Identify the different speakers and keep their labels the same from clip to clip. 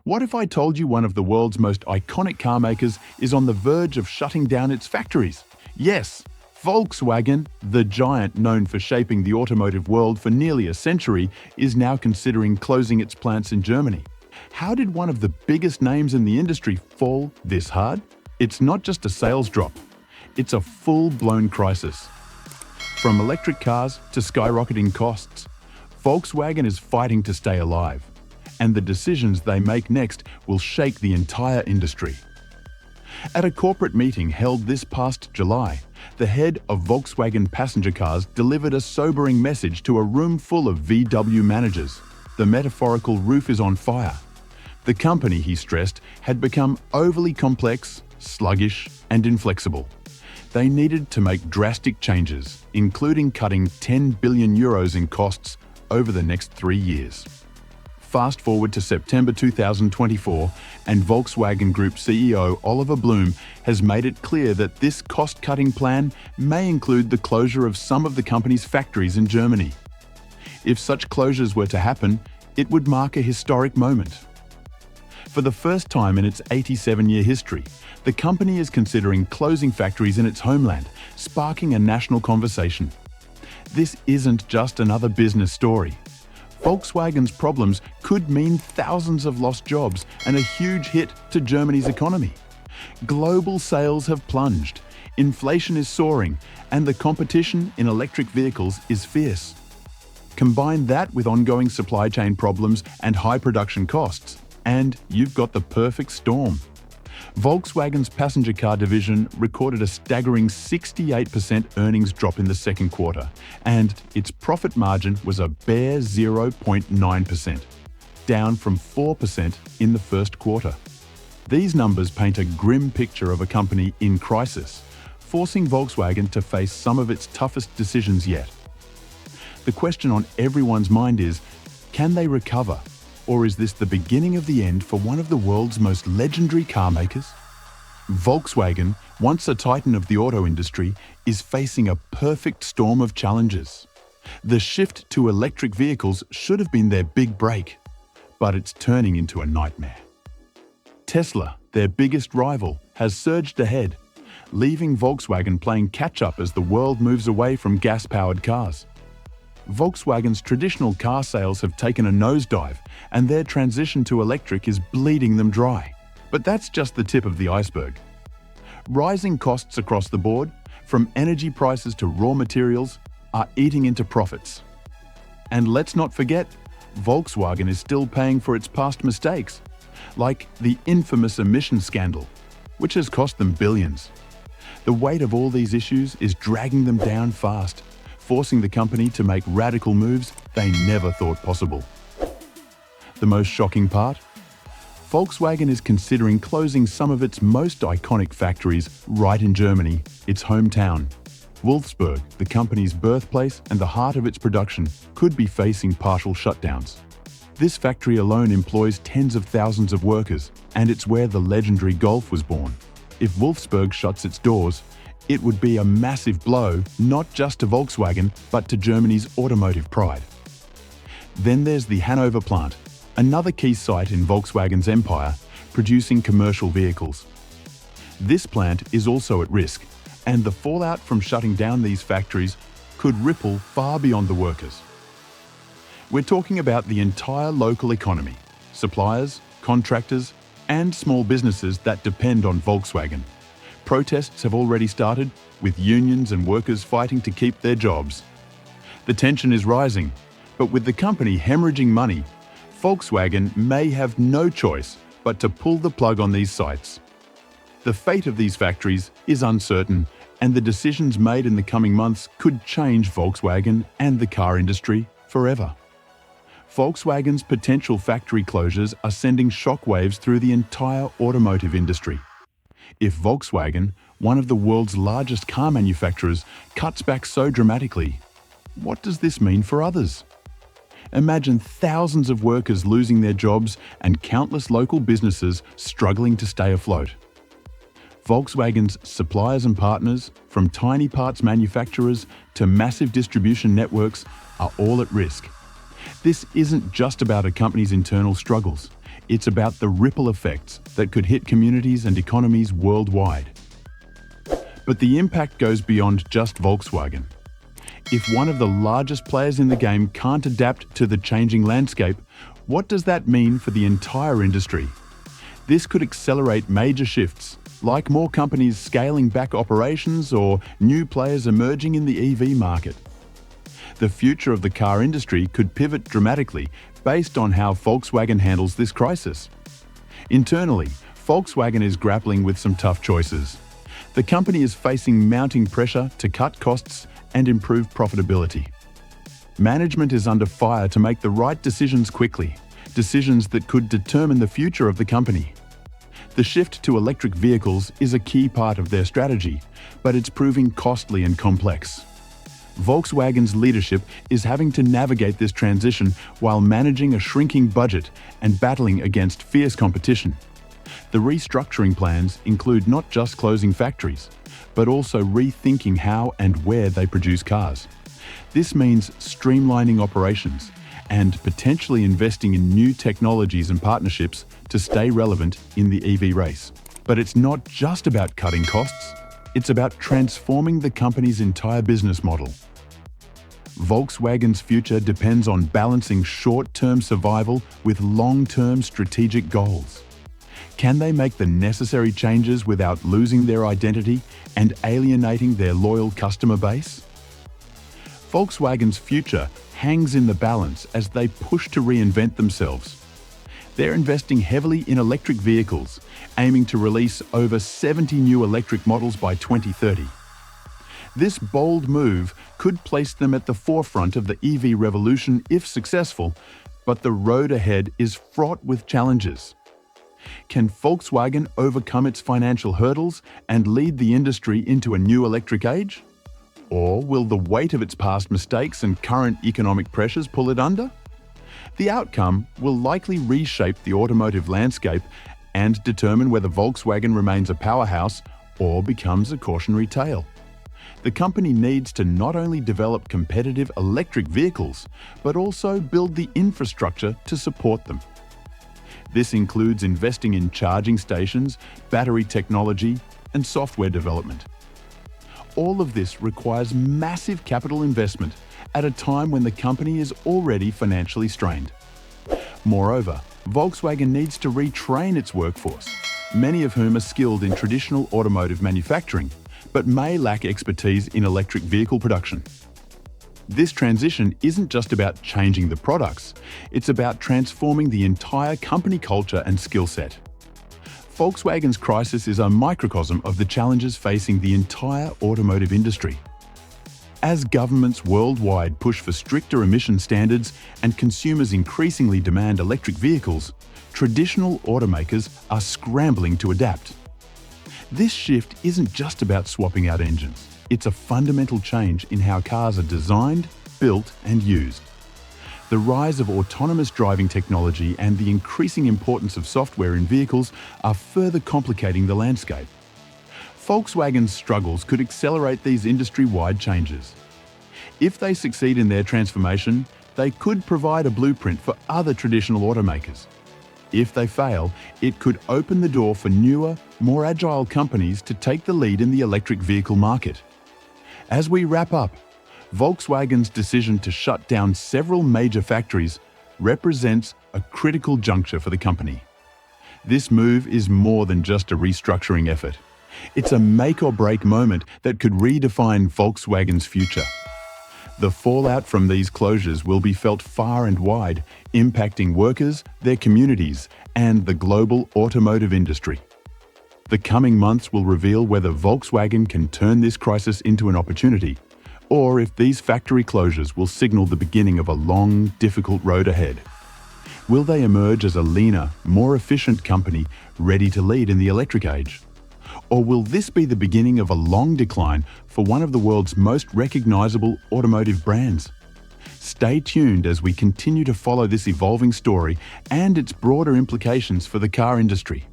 Speaker 1: What if I told you one of the world's most iconic car makers is on the verge of shutting down its factories? Yes, Volkswagen, the giant known for shaping the automotive world for nearly a century, is now considering closing its plants in Germany. How did one of the biggest names in the industry fall this hard? It's not just a sales drop, it's a full-blown crisis. From electric cars to skyrocketing costs, Volkswagen is fighting to stay alive, and the decisions they make next will shake the entire industry. At a corporate meeting held this past July, the head of Volkswagen Passenger Cars delivered a sobering message to a room full of VW managers. The metaphorical roof is on fire. The company, he stressed, had become overly complex, sluggish, and inflexible. They needed to make drastic changes, including cutting 10 billion euros in costs over the next 3 years. Fast forward to September 2024, and Volkswagen Group CEO Oliver Blume has made it clear that this cost-cutting plan may include the closure of some of the company's factories in Germany. If such closures were to happen, it would mark a historic moment. For the first time in its 87-year history, the company is considering closing factories in its homeland, sparking a national conversation. This isn't just another business story. Volkswagen's problems could mean thousands of lost jobs and a huge hit to Germany's economy. Global sales have plunged, inflation is soaring, and the competition in electric vehicles is fierce. Combine that with ongoing supply chain problems and high production costs, and you've got the perfect storm. Volkswagen's passenger car division recorded a staggering 68% earnings drop in the second quarter, and its profit margin was a bare 0.9%, down from 4% in the first quarter. These numbers paint a grim picture of a company in crisis, forcing Volkswagen to face some of its toughest decisions yet. The question on everyone's mind is, can they recover? Or is this the beginning of the end for one of the world's most legendary car makers? Volkswagen, once a titan of the auto industry, is facing a perfect storm of challenges. The shift to electric vehicles should have been their big break, but it's turning into a nightmare. Tesla, their biggest rival, has surged ahead, leaving Volkswagen playing catch-up as the world moves away from gas-powered cars. Volkswagen's traditional car sales have taken a nosedive, and their transition to electric is bleeding them dry. But that's just the tip of the iceberg. Rising costs across the board, from energy prices to raw materials, are eating into profits. And let's not forget, Volkswagen is still paying for its past mistakes, like the infamous emission scandal, which has cost them billions. The weight of all these issues is dragging them down fast, forcing the company to make radical moves they never thought possible. The most shocking part? Volkswagen is considering closing some of its most iconic factories right in Germany, its hometown. Wolfsburg, the company's birthplace and the heart of its production, could be facing partial shutdowns. This factory alone employs tens of thousands of workers, and it's where the legendary Golf was born. If Wolfsburg shuts its doors, it would be a massive blow, not just to Volkswagen, but to Germany's automotive pride. Then there's the Hanover plant, another key site in Volkswagen's empire, producing commercial vehicles. This plant is also at risk, and the fallout from shutting down these factories could ripple far beyond the workers. We're talking about the entire local economy, suppliers, contractors, and small businesses that depend on Volkswagen. Protests have already started, with unions and workers fighting to keep their jobs. The tension is rising, but with the company hemorrhaging money, Volkswagen may have no choice but to pull the plug on these sites. The fate of these factories is uncertain, and the decisions made in the coming months could change Volkswagen and the car industry forever. Volkswagen's potential factory closures are sending shockwaves through the entire automotive industry. If Volkswagen, one of the world's largest car manufacturers, cuts back so dramatically, what does this mean for others? Imagine thousands of workers losing their jobs and countless local businesses struggling to stay afloat. Volkswagen's suppliers and partners, from tiny parts manufacturers to massive distribution networks, are all at risk. This isn't just about a company's internal struggles. It's about the ripple effects that could hit communities and economies worldwide. But the impact goes beyond just Volkswagen. If one of the largest players in the game can't adapt to the changing landscape, what does that mean for the entire industry? This could accelerate major shifts, like more companies scaling back operations or new players emerging in the EV market. The future of the car industry could pivot dramatically based on how Volkswagen handles this crisis. Internally, Volkswagen is grappling with some tough choices. The company is facing mounting pressure to cut costs and improve profitability. Management is under fire to make the right decisions quickly, decisions that could determine the future of the company. The shift to electric vehicles is a key part of their strategy, but it's proving costly and complex. Volkswagen's leadership is having to navigate this transition while managing a shrinking budget and battling against fierce competition. The restructuring plans include not just closing factories, but also rethinking how and where they produce cars. This means streamlining operations and potentially investing in new technologies and partnerships to stay relevant in the EV race. But it's not just about cutting costs, it's about transforming the company's entire business model. Volkswagen's future depends on balancing short-term survival with long-term strategic goals. Can they make the necessary changes without losing their identity and alienating their loyal customer base? Volkswagen's future hangs in the balance as they push to reinvent themselves. They're investing heavily in electric vehicles, aiming to release over 70 new electric models by 2030. This bold move could place them at the forefront of the EV revolution if successful, but the road ahead is fraught with challenges. Can Volkswagen overcome its financial hurdles and lead the industry into a new electric age? Or will the weight of its past mistakes and current economic pressures pull it under? The outcome will likely reshape the automotive landscape and determine whether Volkswagen remains a powerhouse or becomes a cautionary tale. The company needs to not only develop competitive electric vehicles, but also build the infrastructure to support them. This includes investing in charging stations, battery technology, and software development. All of this requires massive capital investment at a time when the company is already financially strained. Moreover, Volkswagen needs to retrain its workforce, many of whom are skilled in traditional automotive manufacturing, but may lack expertise in electric vehicle production. This transition isn't just about changing the products, it's about transforming the entire company culture and skill set. Volkswagen's crisis is a microcosm of the challenges facing the entire automotive industry. As governments worldwide push for stricter emission standards and consumers increasingly demand electric vehicles, traditional automakers are scrambling to adapt. This shift isn't just about swapping out engines. It's a fundamental change in how cars are designed, built, and used. The rise of autonomous driving technology and the increasing importance of software in vehicles are further complicating the landscape. Volkswagen's struggles could accelerate these industry-wide changes. If they succeed in their transformation, they could provide a blueprint for other traditional automakers. If they fail, it could open the door for newer, more agile companies to take the lead in the electric vehicle market. As we wrap up, Volkswagen's decision to shut down several major factories represents a critical juncture for the company. This move is more than just a restructuring effort. It's a make-or-break moment that could redefine Volkswagen's future. The fallout from these closures will be felt far and wide, impacting workers, their communities, and the global automotive industry. The coming months will reveal whether Volkswagen can turn this crisis into an opportunity, or if these factory closures will signal the beginning of a long, difficult road ahead. Will they emerge as a leaner, more efficient company ready to lead in the electric age? Or will this be the beginning of a long decline for one of the world's most recognizable automotive brands? Stay tuned as we continue to follow this evolving story and its broader implications for the car industry.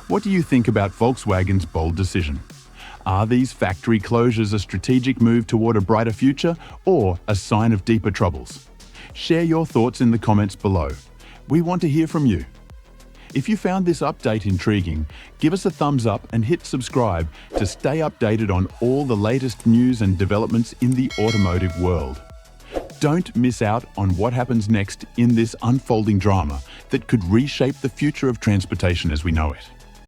Speaker 1: What do you think about Volkswagen's bold decision? Are these factory closures a strategic move toward a brighter future or a sign of deeper troubles? Share your thoughts in the comments below. We want to hear from you. If you found this update intriguing, give us a thumbs up and hit subscribe to stay updated on all the latest news and developments in the automotive world. Don't miss out on what happens next in this unfolding drama that could reshape the future of transportation as we know it.